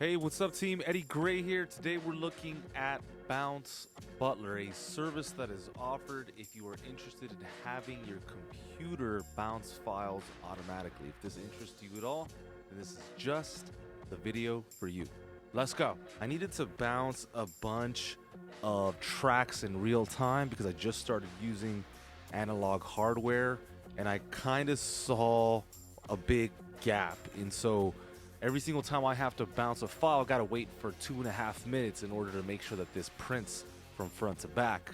Hey, what's up, team? Eddie Gray here. Today we're looking at Bounce Butler, a service that is offered if you are interested in having your computer bounce files automatically. If this interests you at all, then this is just the video for you. Let's go. I needed to bounce a bunch of tracks in real time because I just started using analog hardware and I kind of saw a big gap. And so every single time I have to bounce a file, I gotta wait for 2.5 minutes in order to make sure that this prints from front to back.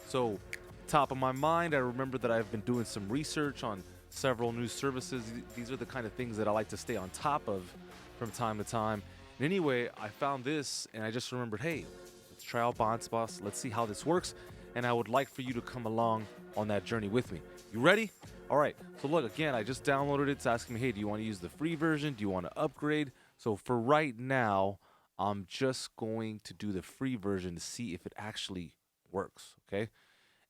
So, top of my mind, I remember that I've been doing some research on several new services. These are the kind of things that I like to stay on top of from time to time. And anyway, I found this and I just remembered, hey, let's try out Bounce Butler. Let's see how this works. And I would like for you to come along on that journey with me. You ready? All right, so look, again, I just downloaded it. It's asking me, hey, do you want to use the free version? Do you want to upgrade? So for right now, I'm just going to do the free version to see if it actually works, okay?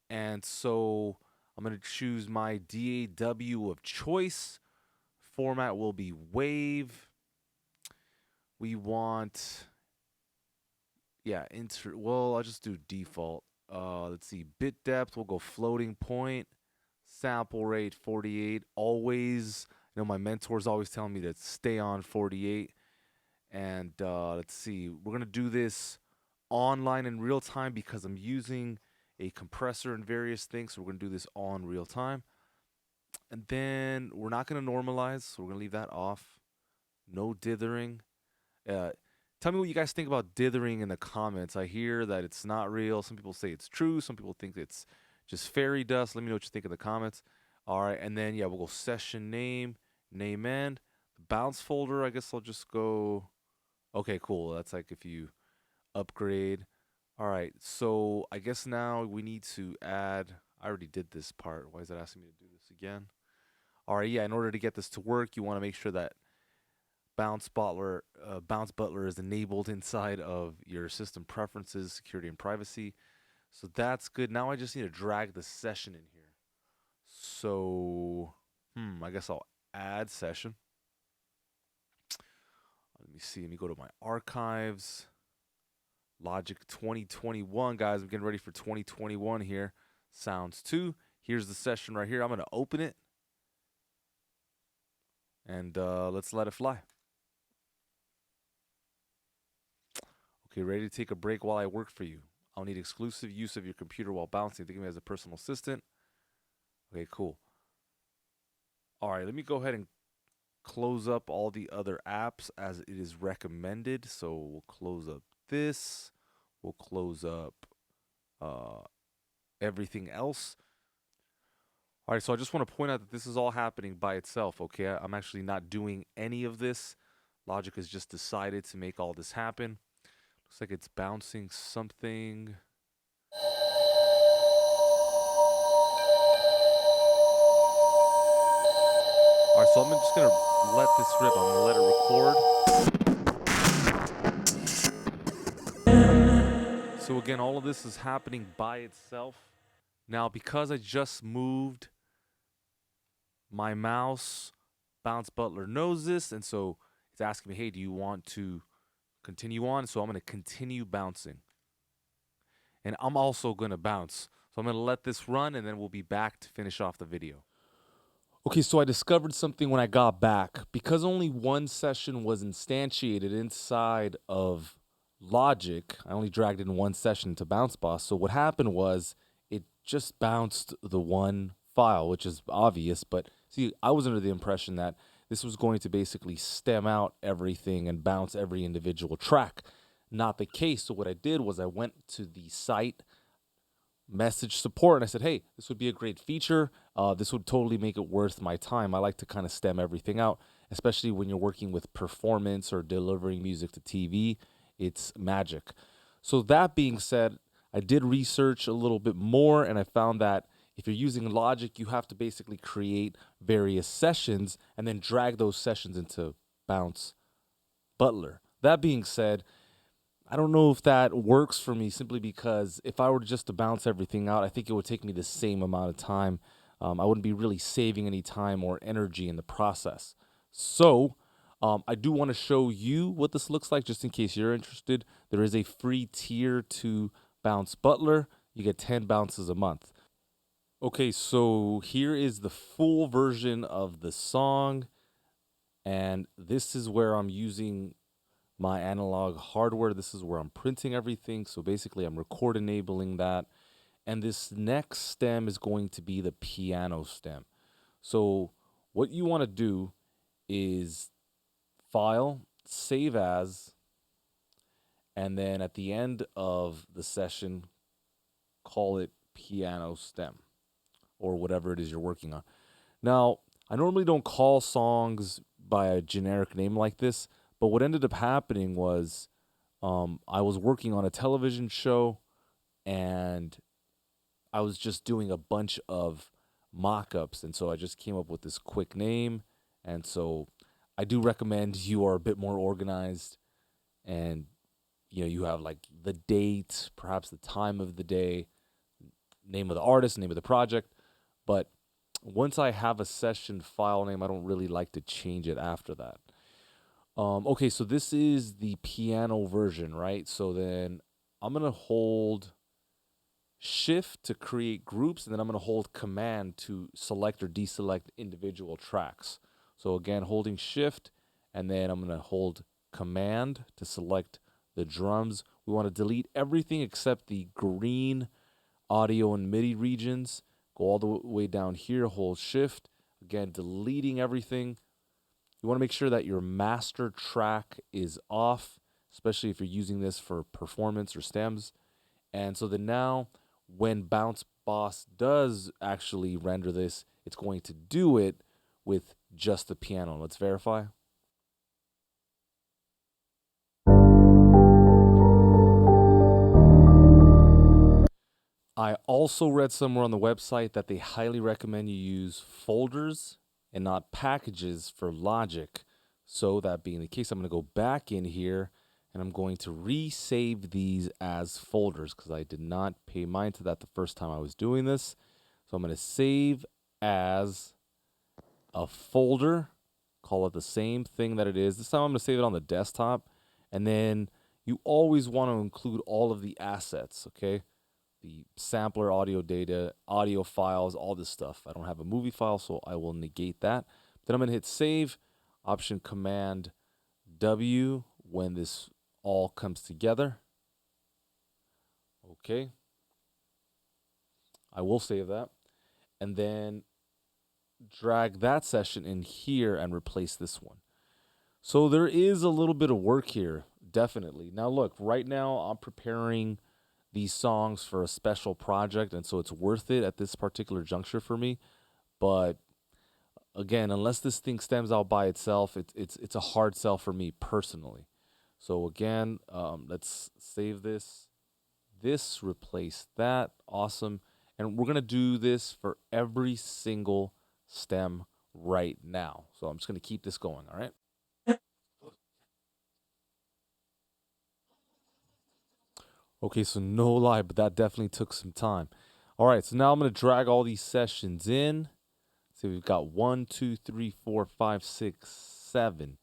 And so I'm going to choose my DAW of choice. Format will be WAV. We want, well, I'll just do default. Let's see, bit depth, we'll go floating point. Sample rate 48. Always, my mentor's always telling me to stay on 48. And let's see, we're gonna do this online in real time because I'm using a compressor and various things. So we're gonna do this on real time. And then we're not gonna normalize, so we're gonna leave that off. No dithering. Tell me what you guys think about dithering in the comments. I hear that it's not real. Some people say it's true. Some people think it's just fairy dust. Let me know what you think in the comments. All right, and then, yeah, we'll go session name end. The bounce folder, I guess I'll just go, okay, cool. That's like if you upgrade. All right, so I guess now we need to add, I already did this part. Why is it asking me to do this again? All right, yeah, in order to get this to work, you want to make sure that Bounce Butler is enabled inside of your system preferences, security, and privacy. So that's good. Now I just need to drag the session in here. So, I guess I'll add session. Let me see. Let me go to my archives. Logic 2021, guys. I'm getting ready for 2021 here. Sounds 2. Here's the session right here. I'm going to open it. And let's let it fly. Okay, ready to take a break while I work for you. I'll need exclusive use of your computer while bouncing. Think of me as a personal assistant. Okay, cool. All right, let me go ahead and close up all the other apps as it is recommended. So we'll close up this. We'll close up everything else. All right, so I just want to point out that this is all happening by itself, okay? I'm actually not doing any of this. Logic has just decided to make all this happen. Looks like it's bouncing something. All right, so I'm just going to let this rip. I'm going to let it record. So again, all of this is happening by itself. Now, because I just moved my mouse, Bounce Butler knows this, and so it's asking me, hey, do you want to continue on? So I'm going to continue bouncing. And I'm also going to bounce. So I'm going to let this run, and then we'll be back to finish off the video. Okay, so I discovered something when I got back. Because only one session was instantiated inside of Logic, I only dragged in one session to Bounce Butler. So what happened was it just bounced the one file, which is obvious. But see, I was under the impression that this was going to basically stem out everything and bounce every individual track. Not the case. So what I did was I went to the site, message support, and I said, hey, this would be a great feature. This would totally make it worth my time. I like to kind of stem everything out, especially when you're working with performance or delivering music to TV. It's magic. So that being said, I did research a little bit more, and I found that if you're using Logic, you have to basically create various sessions and then drag those sessions into Bounce Butler. That being said, I don't know if that works for me simply because if I were just to bounce everything out, I think it would take me the same amount of time. I wouldn't be really saving any time or energy in the process. So I do want to show you what this looks like just in case you're interested. There is a free tier to Bounce Butler. You get 10 bounces a month. Okay, so here is the full version of the song. And this is where I'm using my analog hardware. This is where I'm printing everything. So basically, I'm record enabling that. And this next stem is going to be the piano stem. So what you want to do is file, save as, and then at the end of the session, call it piano stem or whatever it is you're working on. Now, I normally don't call songs by a generic name like this, but what ended up happening was I was working on a television show and I was just doing a bunch of mock-ups, and so I just came up with this quick name. And so I do recommend you are a bit more organized and you have like the date, perhaps the time of the day, name of the artist, name of the project. But once I have a session file name, I don't really like to change it after that. Okay, so this is the piano version, right? So then I'm going to hold Shift to create groups, and then I'm going to hold Command to select or deselect individual tracks. So again, holding Shift, and then I'm going to hold Command to select the drums. We want to delete everything except the green audio and MIDI regions. Go all the way down here, hold Shift. Again, deleting everything. You want to make sure that your master track is off, especially if you're using this for performance or stems. And so then now, when Bounce Boss does actually render this, it's going to do it with just the piano. Let's verify. I also read somewhere on the website that they highly recommend you use folders and not packages for Logic. So that being the case, I'm going to go back in here and I'm going to resave these as folders because I did not pay mind to that the first time I was doing this. So I'm going to save as a folder, call it the same thing that it is. This time I'm going to save it on the desktop. And then you always want to include all of the assets, okay? The sampler audio data, audio files, all this stuff. I don't have a movie file, so I will negate that. Then I'm going to hit save, Option Command W when this all comes together. Okay. I will save that. And then drag that session in here and replace this one. So there is a little bit of work here, definitely. Now look, right now I'm preparing these songs for a special project, and so it's worth it at this particular juncture for me. But again, unless this thing stems out by itself, it's a hard sell for me personally. So again, let's save this. This replace that. Awesome. And we're gonna do this for every single stem right now. So I'm just gonna keep this going. All right. Okay, so no lie, but that definitely took some time. All right, so now I'm gonna drag all these sessions in. So we've got 1, 2, 3, 4, 5, 6, 7.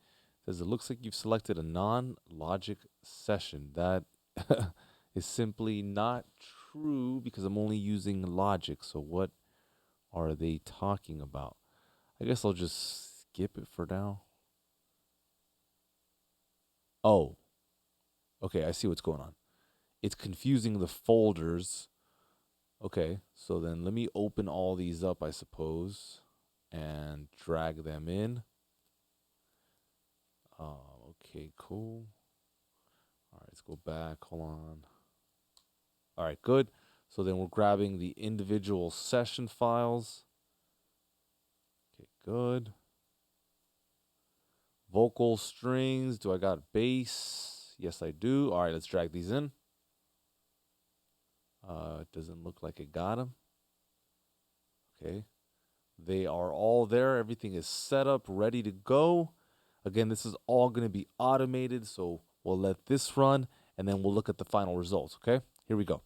Says it looks like you've selected a non-logic session. That is simply not true because I'm only using logic. So what are they talking about? I guess I'll just skip it for now. Oh, okay, I see what's going on. It's confusing the folders. Okay, so then let me open all these up, I suppose, and drag them in. Okay, cool. All right, let's go back. Hold on. All right, good. So then we're grabbing the individual session files. Okay, good. Vocal strings. Do I got bass? Yes, I do. All right, let's drag these in. It doesn't look like it got them. Okay. They are all there. Everything is set up, ready to go. Again, this is all going to be automated, so we'll let this run, and then we'll look at the final results, okay? Here we go.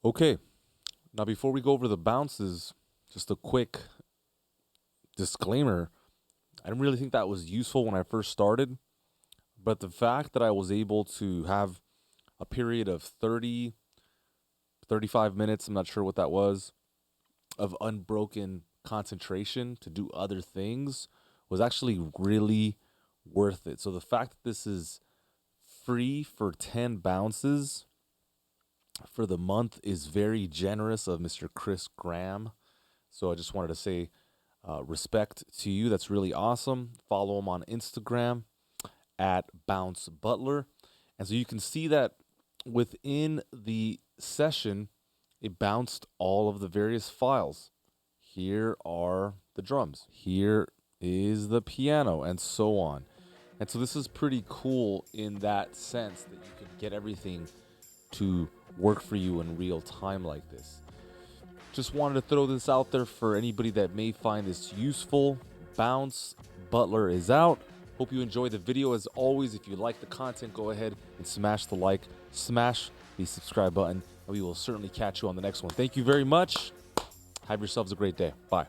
Okay, Now, before we go over the bounces, just a quick disclaimer. I didn't really think that was useful when I first started, but the fact that I was able to have a period of 30, 35 minutes, I'm not sure what that was, of unbroken concentration to do other things was actually really worth it. So the fact that this is free for 10 bounces for the month is very generous of Mr. Chris Graham. So I just wanted to say respect to you. That's really awesome. Follow him on Instagram at Bounce Butler. And so you can see that within the session, it bounced all of the various files. Here are the drums. Here is the piano, and so on. And so this is pretty cool in that sense that you can get everything to work for you in real time like this. Just wanted to throw this out there for anybody that may find this useful. Bounce Butler is out. Hope you enjoy the video. As always, if you like the content, go ahead and smash the like, smash the subscribe button, and we will certainly catch you on the next one. Thank you very much. Have yourselves a great day. Bye.